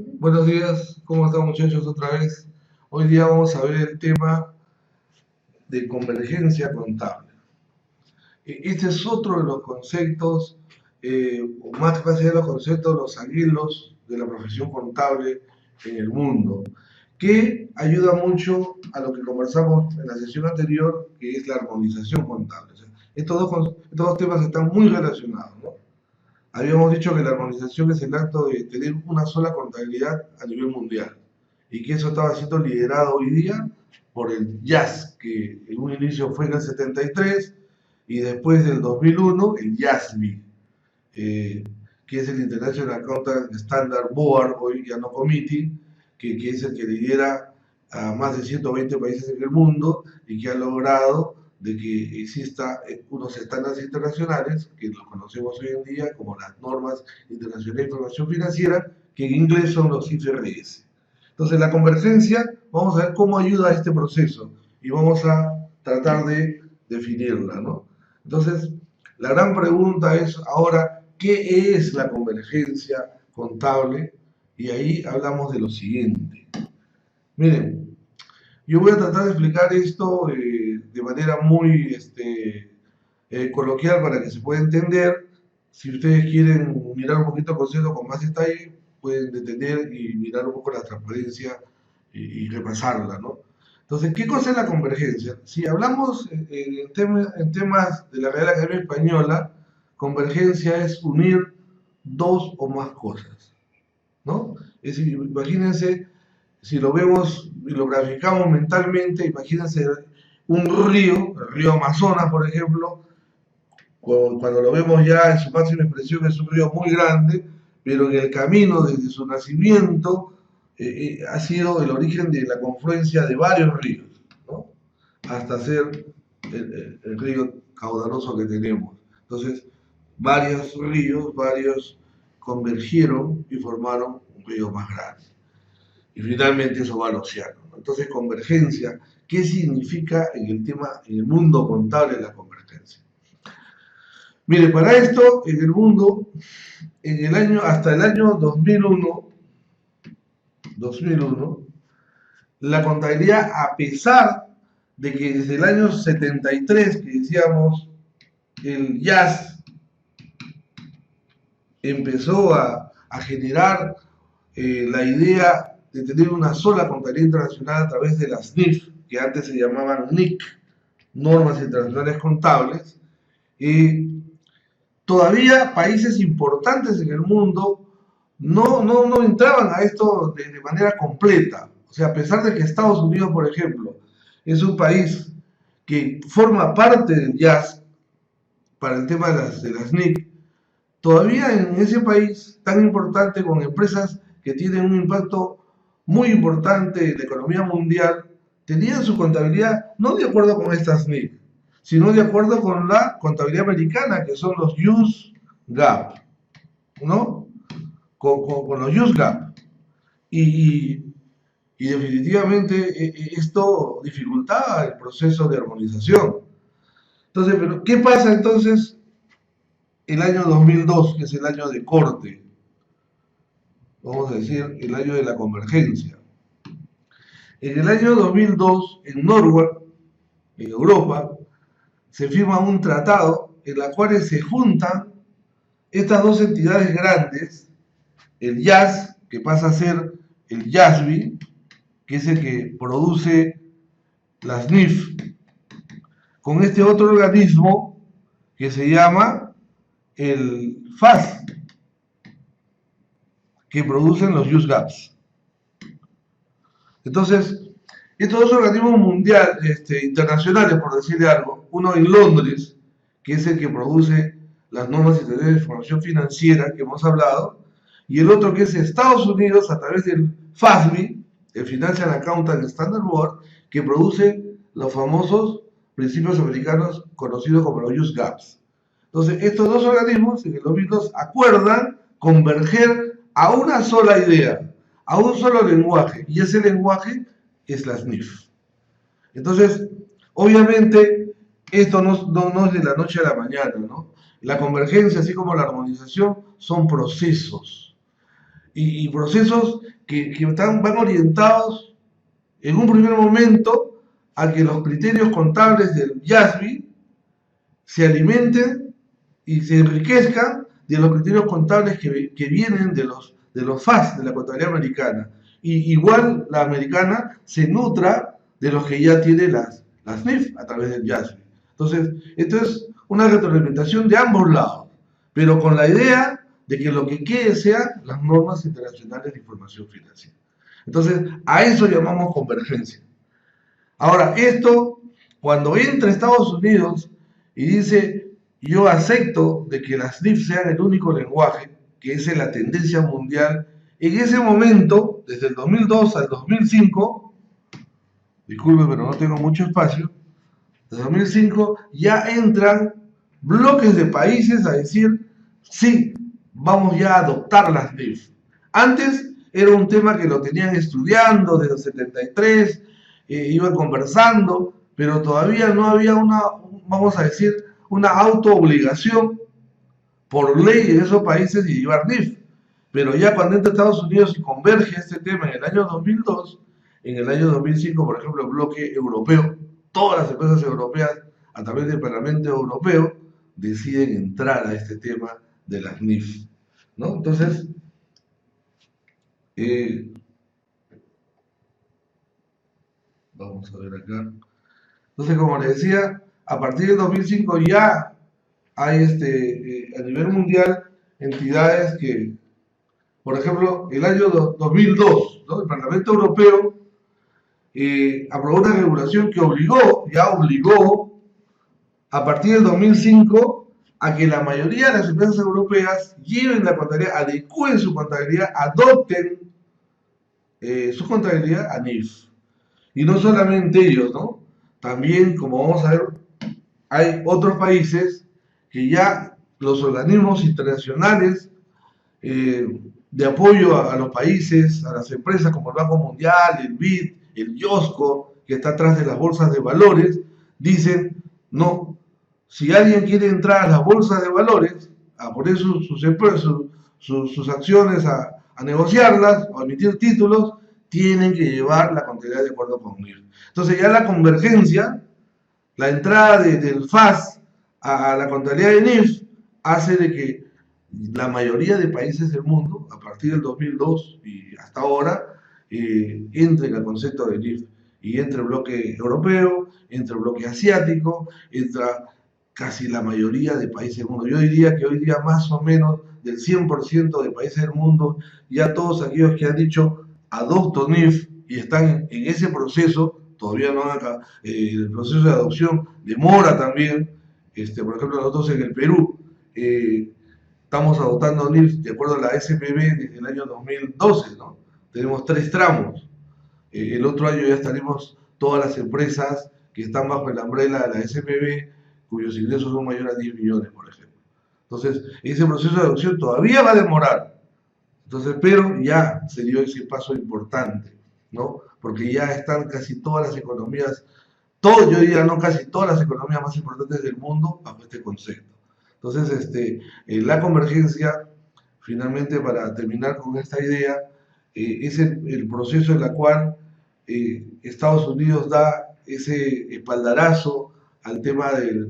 Buenos días, ¿cómo están muchachos otra vez? Hoy día vamos a ver el tema de convergencia contable. Este es otro de los conceptos, o más allá de los conceptos, los anhelos de la profesión contable en el mundo, que ayuda mucho a lo que conversamos en la sesión anterior, que es la armonización contable. O sea, estos dos temas están muy relacionados, ¿no? Habíamos dicho que la armonización es el acto de tener una sola contabilidad a nivel mundial y que eso estaba siendo liderado hoy día por el JAS, que en un inicio fue en el 73 y después del 2001 el JASB, eh, que es el International Accounting Standard Board, hoy ya no Committee, que es el que lidera a más de 120 países en el mundo y que ha logrado de que exista unos estándares internacionales, que los conocemos hoy en día como las normas internacionales de información financiera, que en inglés son los IFRS. Entonces, la convergencia, vamos a ver cómo ayuda a este proceso y vamos a tratar de definirla, ¿no? Entonces, la gran pregunta es ahora, ¿qué es la convergencia contable? Y ahí hablamos de lo siguiente. Miren, yo voy a tratar de explicar esto de manera muy coloquial para que se pueda entender. Si ustedes quieren mirar un poquito el concepto con más detalle, pueden detener y mirar un poco la transparencia y repasarla, ¿no? Entonces, ¿qué cosa es la convergencia? Si hablamos en temas de la Real Academia Española, convergencia es unir dos o más cosas, ¿no? Es decir, imagínense, si lo vemos y lo graficamos mentalmente, imagínense un río, el río Amazonas, por ejemplo, cuando lo vemos ya en su máxima expresión es un río muy grande, pero en el camino desde su nacimiento ha sido el origen de la confluencia de varios ríos, ¿no? Hasta ser el río caudaloso que tenemos. Entonces, varios convergieron y formaron un río más grande. Y finalmente eso va al océano, ¿no? Entonces, convergencia, ¿qué significa en el tema, en el mundo contable la convergencia? Mire, para esto, en el mundo, hasta el año 2001, la contabilidad, a pesar de que desde el año 73, que decíamos, el jazz empezó a generar la idea de tener una sola contabilidad internacional a través de las NIF, que antes se llamaban NIC, Normas Internacionales Contables, todavía países importantes en el mundo no entraban a esto de manera completa. O sea, a pesar de que Estados Unidos, por ejemplo, es un país que forma parte del jazz para el tema de las NIC, todavía en ese país tan importante con empresas que tienen un impacto muy importante en la economía mundial, tenían su contabilidad no de acuerdo con estas NIC, sino de acuerdo con la contabilidad americana, que son los US GAAP, ¿no? Con los US GAAP. Y, y definitivamente esto dificultaba el proceso de armonización. Entonces, pero ¿qué pasa entonces el año 2002, que es el año de corte? Vamos a decir, el año de la convergencia. En el año 2002, en Noruega, en Europa, se firma un tratado en el cual se juntan estas dos entidades grandes, el jazz, que pasa a ser el JASB, que es el que produce las NIF, con este otro organismo que se llama el FAS, que producen los USGAPs. Entonces, estos dos organismos mundiales, internacionales, por decirle algo, uno en Londres, que es el que produce las normas internacionales de información financiera que hemos hablado, y el otro que es Estados Unidos a través del FASB, el Financial Accounting Standard Board, que produce los famosos principios americanos conocidos como los USGAPs. Entonces, estos dos organismos en el 2002 acuerdan converger a una sola idea, a un solo lenguaje, y ese lenguaje es las NIF. Entonces, obviamente, esto no es de la noche a la mañana, ¿no? La convergencia, así como la armonización, son procesos. y procesos que van orientados en un primer momento a que los criterios contables del IASB se alimenten y se enriquezcan de los criterios contables que vienen de los FAS, de la contabilidad americana. Y igual la americana se nutra de los que ya tiene las NIF a través del IASB. Entonces, esto es una retroalimentación de ambos lados, pero con la idea de que lo que quede sean las normas internacionales de información financiera. Entonces, a eso llamamos convergencia. Ahora, esto, cuando entra a Estados Unidos y dice, yo acepto de que las NIF sean el único lenguaje, que esa es la tendencia mundial, en ese momento, desde el 2002 al 2005, disculpe, pero no tengo mucho espacio, desde 2005 ya entran bloques de países a decir, sí, vamos ya a adoptar las NIF. Antes era un tema que lo tenían estudiando desde el 73, iban conversando, pero todavía no había una, vamos a decir, una autoobligación por ley en esos países de llevar NIF. Pero ya cuando entra Estados Unidos y converge este tema en el año 2002, en el año 2005, por ejemplo, el bloque europeo, todas las empresas europeas, a través del Parlamento Europeo, deciden entrar a este tema de las NIF, ¿no? Entonces, vamos a ver acá. Entonces, como les decía, a partir del 2005 ya hay a nivel mundial entidades que, por ejemplo, el año 2002, ¿no? El Parlamento Europeo aprobó una regulación que obligó a partir del 2005 a que la mayoría de las empresas europeas lleven la contabilidad, adecúen su contabilidad, adopten su contabilidad a NIF. Y no solamente ellos, ¿no? También, como vamos a ver, hay otros países que ya los organismos internacionales de apoyo a los países, a las empresas como el Banco Mundial, el BID, el IOSCO, que está atrás de las bolsas de valores, dicen, no, si alguien quiere entrar a las bolsas de valores, a poner sus acciones a negociarlas o a emitir títulos, tienen que llevar la contabilidad de acuerdo con NIF. Entonces ya la convergencia, la entrada del FAS a la contabilidad de NIF, hace de que la mayoría de países del mundo, a partir del 2002 y hasta ahora, entren al concepto de NIF. Y entra el bloque europeo, entra el bloque asiático, entra casi la mayoría de países del mundo. Yo diría que hoy día más o menos del 100% de países del mundo, ya todos aquellos que han dicho adopto NIF y están en ese proceso, todavía no han acabado, el proceso de adopción demora también. Por ejemplo, nosotros en el Perú estamos adoptando NIF de acuerdo a la SPB desde el año 2012, ¿no? Tenemos 3 tramos. El otro año ya estaremos todas las empresas que están bajo el umbrella de la SPB, cuyos ingresos son mayores a 10 millones, por ejemplo. Entonces, ese proceso de adopción todavía va a demorar. Entonces, pero ya se dio ese paso importante, ¿no? Porque ya están casi todas las economías, yo diría no casi todas las economías más importantes del mundo bajo este concepto. Entonces, la convergencia, finalmente, para terminar con esta idea, es el proceso en el cual Estados Unidos da ese espaldarazo al tema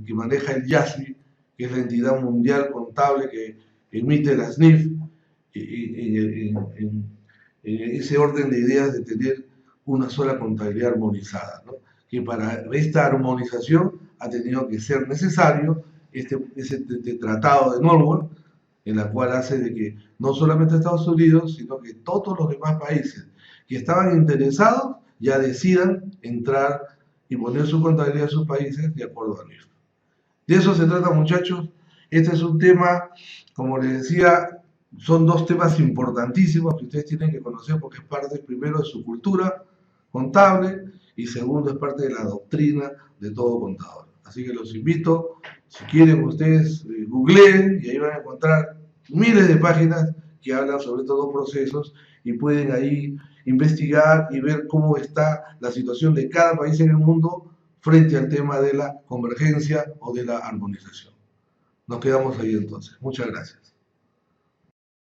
que maneja el IASB, que es la entidad mundial contable que emite las NIF, en ese orden de ideas de tener una sola contabilidad armonizada, ¿no? Que para esta armonización ha tenido que ser necesario este tratado de Norwalk, en la cual hace de que no solamente Estados Unidos, sino que todos los demás países que estaban interesados ya decidan entrar y poner su contabilidad en sus países de acuerdo a NIF. De eso se trata, muchachos. Este es un tema, como les decía, son 2 temas importantísimos que ustedes tienen que conocer porque es parte, primero, de su cultura contable y segundo, es parte de la doctrina de todo contador. Así que los invito, si quieren ustedes, googleen y ahí van a encontrar miles de páginas que hablan sobre estos 2 procesos y pueden ahí investigar y ver cómo está la situación de cada país en el mundo frente al tema de la convergencia o de la armonización. Nos quedamos ahí entonces. Muchas gracias.